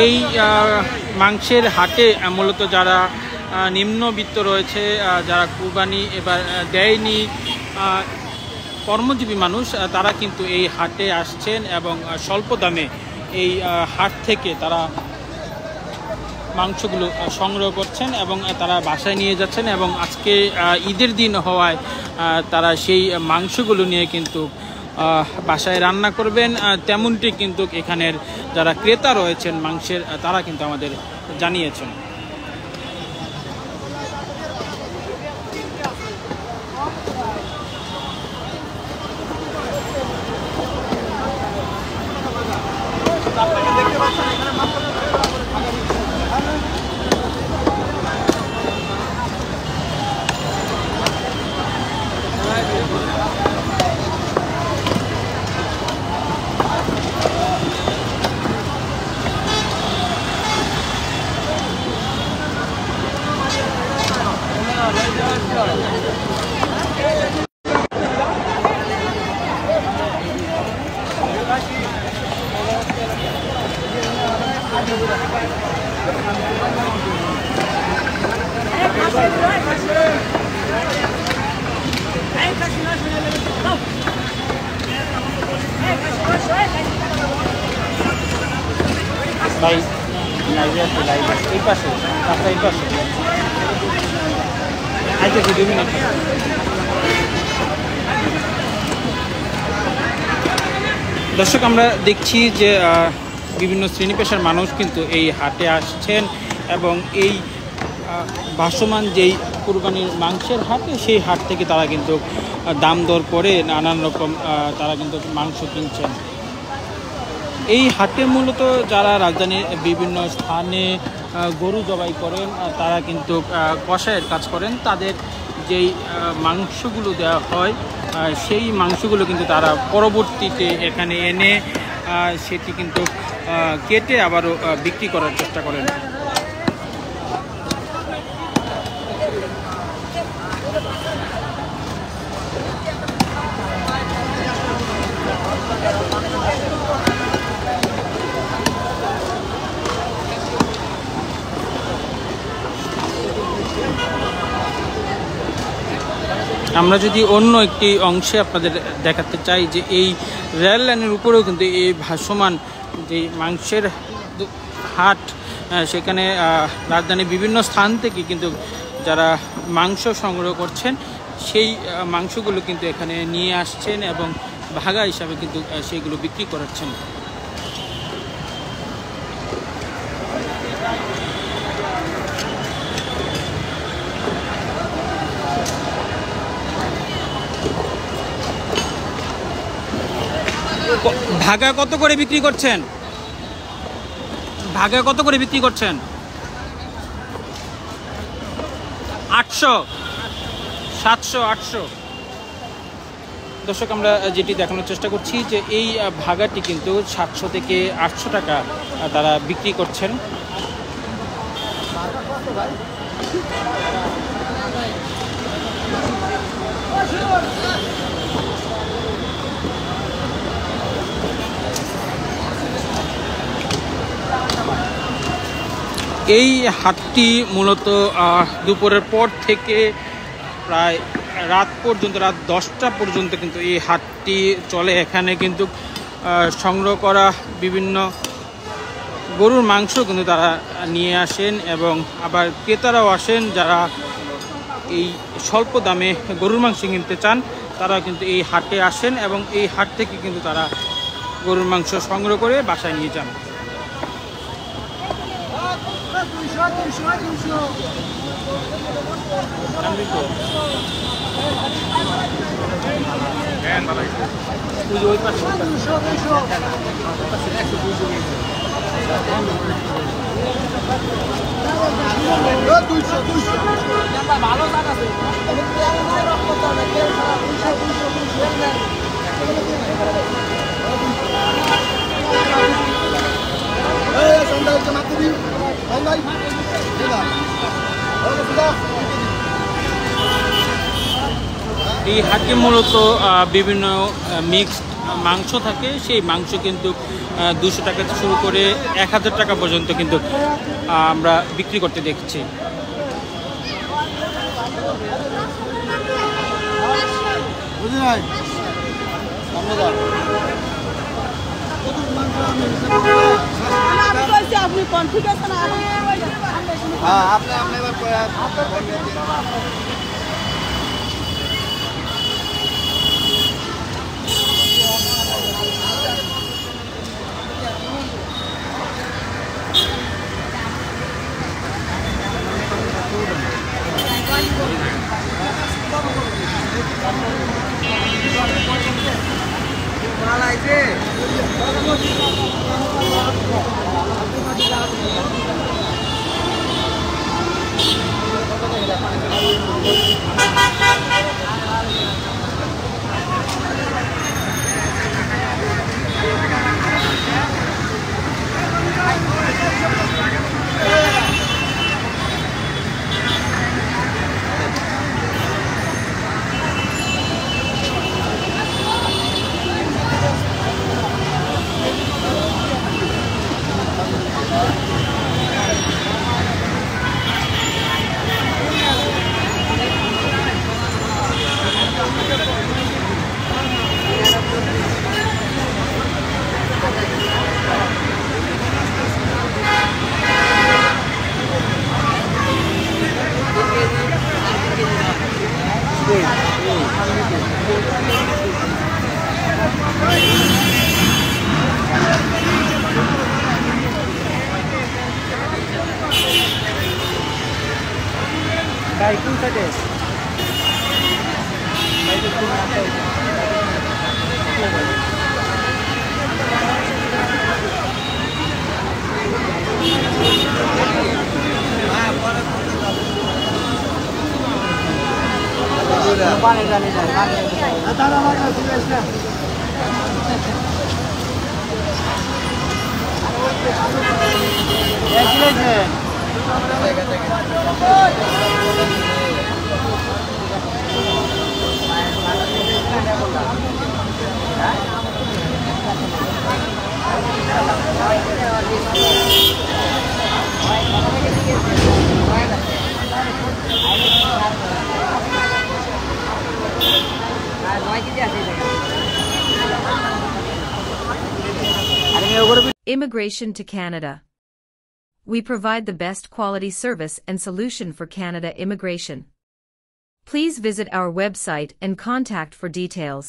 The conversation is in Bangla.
এই মাংসের হাটে মূলত যারা নিম্নবিত্ত রয়েছে, যারা কুরবানি এবার দেয়নি, কর্মজীবী মানুষ, তারা কিন্তু এই হাটে আসছেন এবং স্বল্প দামে এই হাট থেকে তারা মাংসগুলো সংগ্রহ করছেন এবং তারা বাসায় নিয়ে যাচ্ছেন এবং আজকে ঈদের দিন হওয়ায় তারা সেই মাংসগুলো নিয়ে কিন্তু বাসায় রান্না করবেন। তেমনটি কিন্তু এখানের যারা ক্রেতা রয়েছেন মাংসের, তারা কিন্তু আমাদের জানিয়েছেন। ভাই লাইভে আছে, লাইভ আছে এই পাশে, রাস্তা এই পাশে আইতে 2 মিনিট। দর্শক, আমরা দেখছি যে বিভিন্ন শ্রেণী পেশার মানুষ কিন্তু এই হাটে আসছেন এবং এই ভাসমান যেই কুরবানির মাংসের হাটে, সেই হাট থেকে তারা কিন্তু দাম দর করে নানান রকম তারা কিন্তু মাংস কিনছেন। এই হাটে মূলত যারা রাজধানীর বিভিন্ন স্থানে গরু জবাই করেন, তারা কিন্তু কষায়ের কাজ করেন, তাদের যেই মাংসগুলো দেওয়া হয় সেই মাংসগুলো কিন্তু তারা পরবর্তীতে এখানে এনে সেটি কিন্তু কেটে আবারও বিক্রি করার চেষ্টা করেন। আমরা যদি অন্য একটি অংশে আপনাদের দেখাতে চাই যে এই রেল লাইনের উপরেও কিন্তু এই ভাসমান যে মাংসের হাট, সেখানে রাজধানীর বিভিন্ন স্থান থেকে কিন্তু যারা মাংস সংগ্রহ করছেন সেই মাংসগুলো কিন্তু এখানে নিয়ে আসছেন এবং ভাগা হিসাবে কিন্তু সেইগুলো বিক্রি করাচ্ছেন। ভাগা কত করে বিক্রি করছেন? ভাগা কত করে বিক্রি করছেন? 800, 700, 800। দর্শক, আমরা যেটি দেখানোর চেষ্টা করছি যে এই ভাগাটি কিন্তু 700 থেকে 800 টাকা তারা বিক্রি করছেন। এই হাটটি মূলত দুপুরের পর থেকে প্রায় রাত পর্যন্ত, রাত 10টা পর্যন্ত কিন্তু এই হাটটি চলে। এখানে কিন্তু সংগ্রহ করা বিভিন্ন গরুর মাংস কিন্তু তারা নিয়ে আসেন এবং আবার ক্রেতারাও আসেন, যারা এই স্বল্প দামে গরুর মাংস কিনতে চান তারা কিন্তু এই হাটে আসেন এবং এই হাট থেকে কিন্তু তারা গরুর মাংস সংগ্রহ করে বাসায় নিয়ে যান। এই হাটে মূলত বিভিন্ন মিক্সড মাংস থাকে সেই মাংস কিন্তু 200 টাকা থেকে শুরু করে 1000 টাকা পর্যন্ত কিন্তু আমরা বিক্রি করতে দেখছি। Immigration to Canada. We provide the best quality service and solution for Canada immigration. Please visit our website and contact for details.